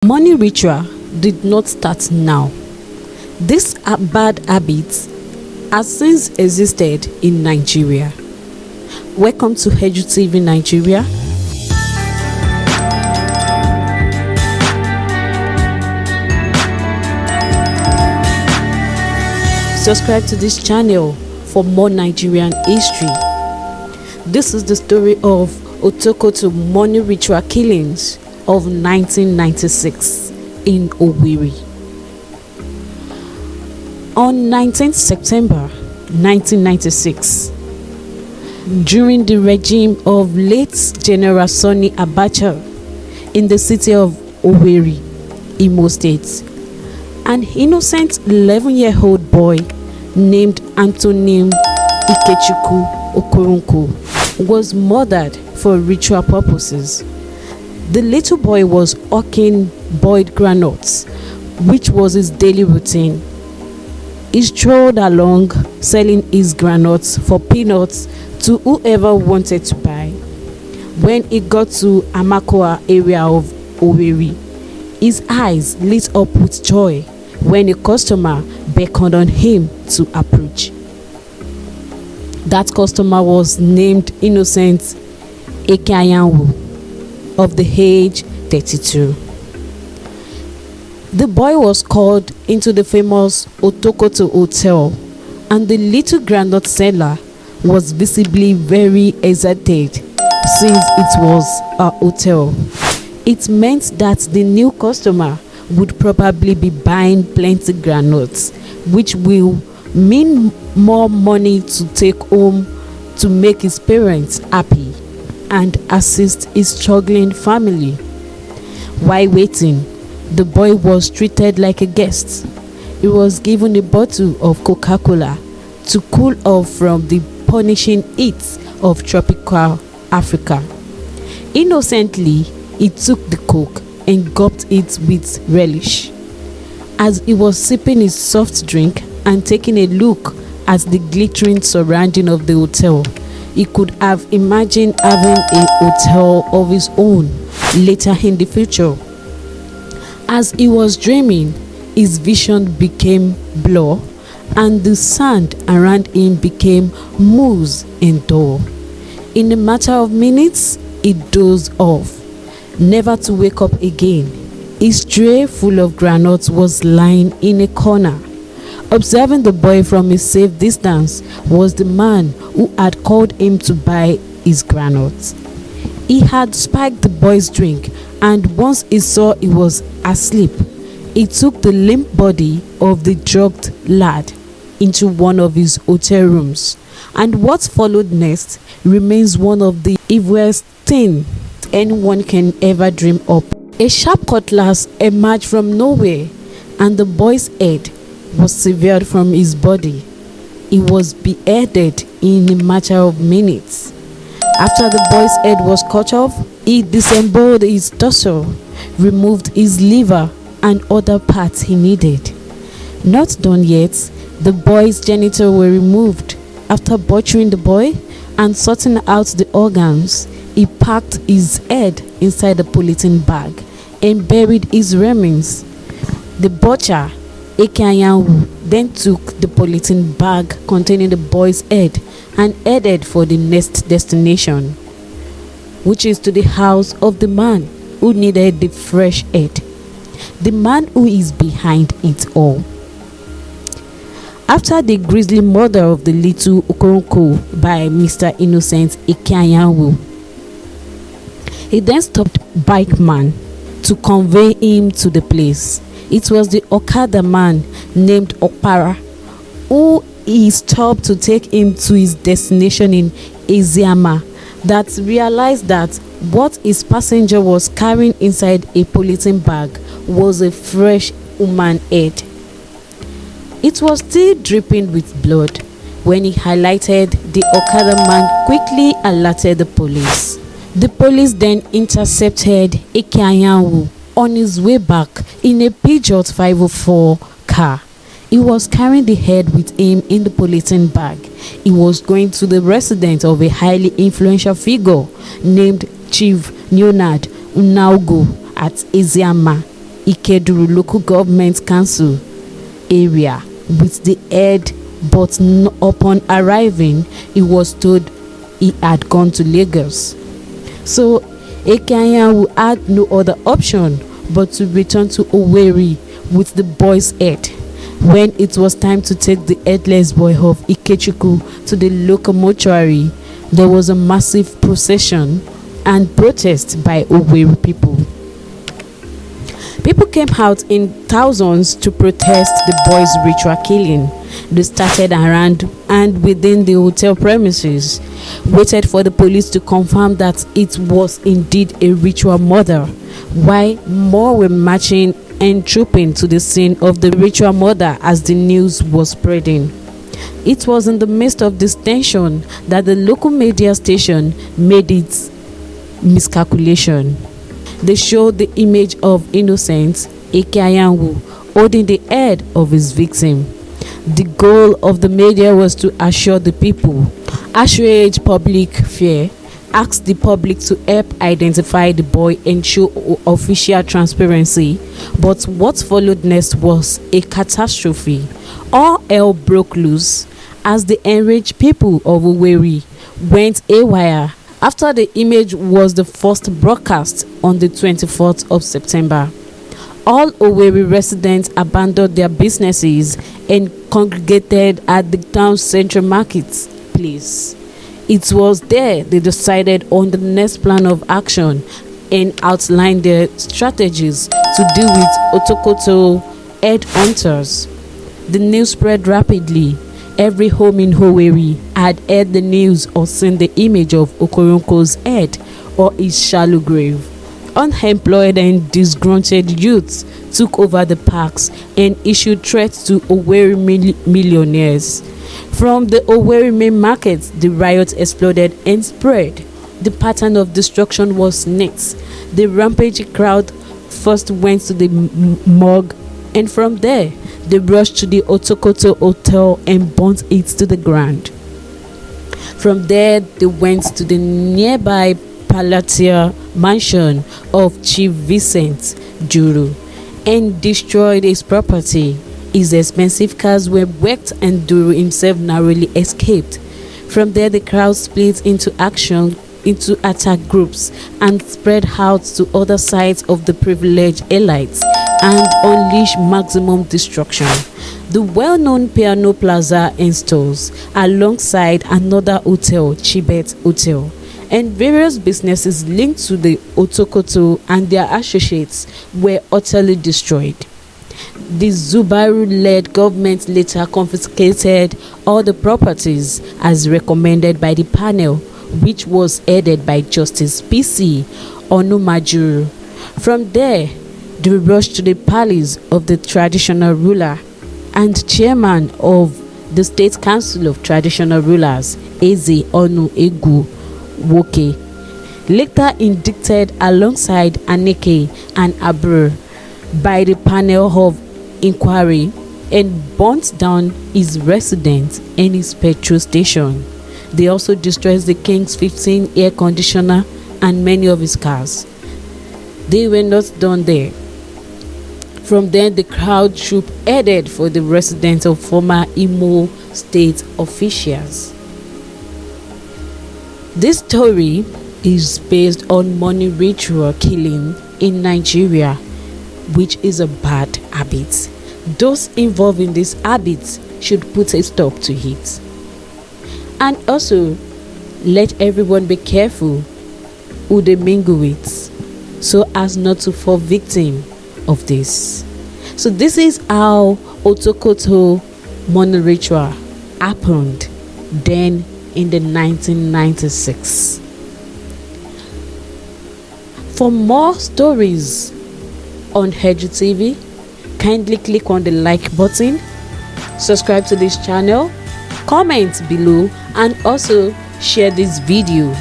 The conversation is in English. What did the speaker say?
Money ritual did not start now. This bad habit has since existed in Nigeria. Welcome to Edu TV Nigeria. Subscribe to this channel for more Nigerian history. This is the story of Otokoto money ritual killings of 1996 in Owerri. On 19 September 1996, during the regime of late General Sani Abacha in the city of Owerri, Imo State, an innocent 11-year-old boy named Anthony Ikechukwu Okoronko was murdered for ritual purposes. The little boy was hawking boiled groundnuts, which was his daily routine. He strolled along selling his groundnuts for peanuts to whoever wanted to buy. When he got to Amakoa area of Owerri, his eyes lit up with joy when a customer beckoned on him to approach. That customer was named Innocent Ekayanwu, of the age 32. The boy was called into the famous Otokoto Hotel, and the little groundnut seller was visibly very excited since it was a hotel. It meant that the new customer would probably be buying plenty groundnuts, which will mean more money to take home to make his parents happy and assist his struggling family. While waiting, the boy was treated like a guest. He was given a bottle of Coca-Cola to cool off from the punishing heat of tropical Africa. Innocently, he took the Coke and gulped it with relish. As he was sipping his soft drink and taking a look at the glittering surrounding of the hotel, he could have imagined having a hotel of his own later in the future. As he was dreaming, his vision became blur and the sand around him became mousse and dull. In a matter of minutes, he dozed off, never to wake up again. His tray full of groundnuts was lying in a corner. Observing the boy from a safe distance was the man who had called him to buy his groundnuts. He had spiked the boy's drink, and once he saw he was asleep, he took the limp body of the drugged lad into one of his hotel rooms. And what followed next remains one of the evilest things anyone can ever dream up. A sharp cutlass emerged from nowhere, and the boy's head was severed from his body. He was beheaded in a matter of minutes. After the boy's head was cut off, he disemboweled his torso, removed his liver and other parts he needed. Not done yet, the boy's genitals were removed. After butchering the boy and sorting out the organs, he packed his head inside a polythene bag and buried his remains. The butcher, Ekayanwu, then took the polythene bag containing the boy's head and headed for the next destination, which is to the house of the man who needed the fresh head, the man who is behind it all. After the grisly murder of the little Okoronko by Mr. Innocent Ekayanwu, he then stopped bike man to convey him to the place. It was the Okada man named Opara who he stopped to take him to his destination in Eziama that realized that what his passenger was carrying inside a polythene bag was a fresh human head. It was still dripping with blood. When he highlighted, the Okada man quickly alerted the police. The police then intercepted Ekayanwu on his way back in a Peugeot 504 car. He was carrying the head with him in the polythene bag. He was going to the residence of a highly influential figure named Chief Leonard Unaugo at Eziama. Ikeduru local government council area with the head, but upon arriving he was told he had gone to Lagos. So Ekeayanwu had no other option but to return to Owerri with the boy's head. When it was time to take the headless boy of Ikechukwu to the local mortuary, there was a massive procession and protest by Owerri people. People came out in thousands to protest the boy's ritual killing. They started around and within the hotel premises, waited for the police to confirm that it was indeed a ritual murder, while more were marching and trooping to the scene of the ritual murder as the news was spreading. It was in the midst of this tension that the local media station made its miscalculation. They showed the image of innocent Ekeayanwu holding the head of his victim. The goal of the media was to assure the people, assuage public fear, ask the public to help identify the boy and show official transparency. But what followed next was a catastrophe. All hell broke loose as the enraged people of Owerri went haywire after the image was the first broadcast on the 24th of September. All Owerri residents abandoned their businesses and congregated at the town's central marketplace. It was there they decided on the next plan of action and outlined their strategies to deal with Otokoto headhunters. The news spread rapidly. Every home in Owerri had heard the news or seen the image of Okoronko's head or his shallow grave. Unemployed and disgruntled youths took over the parks and issued threats to Owerri millionaires. From the Owerri main market, the riot exploded and spread. The pattern of destruction was neat. The rampaging crowd first went to the morgue, and from there they rushed to the Otokoto Hotel and burnt it to the ground. From there they went to the nearby palatial mansion of Chief Vincent Juru and destroyed his property. His expensive cars were wrecked and Duru himself narrowly escaped. From there the crowd split into attack groups and spread out to other sides of the privileged elites and unleashed maximum destruction. The well-known Piano Plaza and stores, alongside another hotel, Chibet Hotel, and various businesses linked to the Otokoto and their associates were utterly destroyed. The Zubaru-led government later confiscated all the properties as recommended by the panel, which was headed by Justice P.C. Onumajuru. From there, they rushed to the palace of the traditional ruler and chairman of the State Council of Traditional Rulers, Eze Onu Egu Woke, later indicted alongside Aneke and Abur by the panel of inquiry, and burnt down his residence and his petrol station. They also destroyed the king's 15 air conditioner and many of his cars. They were not done there. From then, the crowd troop headed for the residence of former Imo state officials. This story is based on money ritual killing in Nigeria, which is a bad habit. Those involved in this habit should put a stop to it. And also, let everyone be careful who they mingle with, so as not to fall victim of this. So this is how Otokoto money ritual happened then in the 1996. For more stories on Edu TV, kindly click on the like button, subscribe to this channel, comment below, and also share this video.